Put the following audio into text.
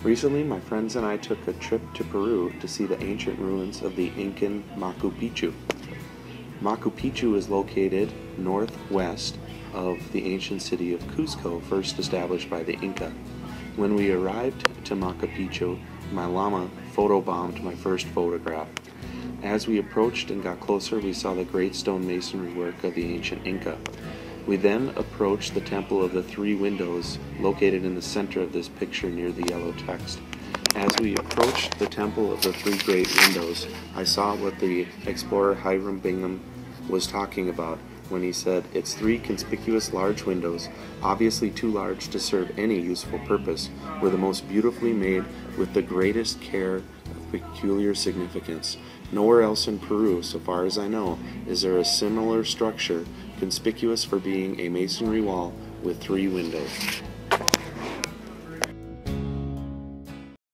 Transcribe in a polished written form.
Recently, my friends and I took a trip to Peru to see the ancient ruins of the Incan Machu Picchu. Machu Picchu is located northwest of the ancient city of Cusco, first established by the Inca. When we arrived to Machu Picchu, my llama photobombed my first photograph. As we approached and got closer, we saw the great stone masonry work of the ancient Inca. We then approached the Temple of the Three Windows, located in the center of this picture near the yellow text. As we approached the Temple of the Three Great Windows, I saw what the explorer Hiram Bingham was talking about when he said, "Its three conspicuous large windows, obviously too large to serve any useful purpose, were the most beautifully made with the greatest care of peculiar significance. Nowhere else in Peru, so far as I know, is there a similar structure conspicuous for being a masonry wall with three windows."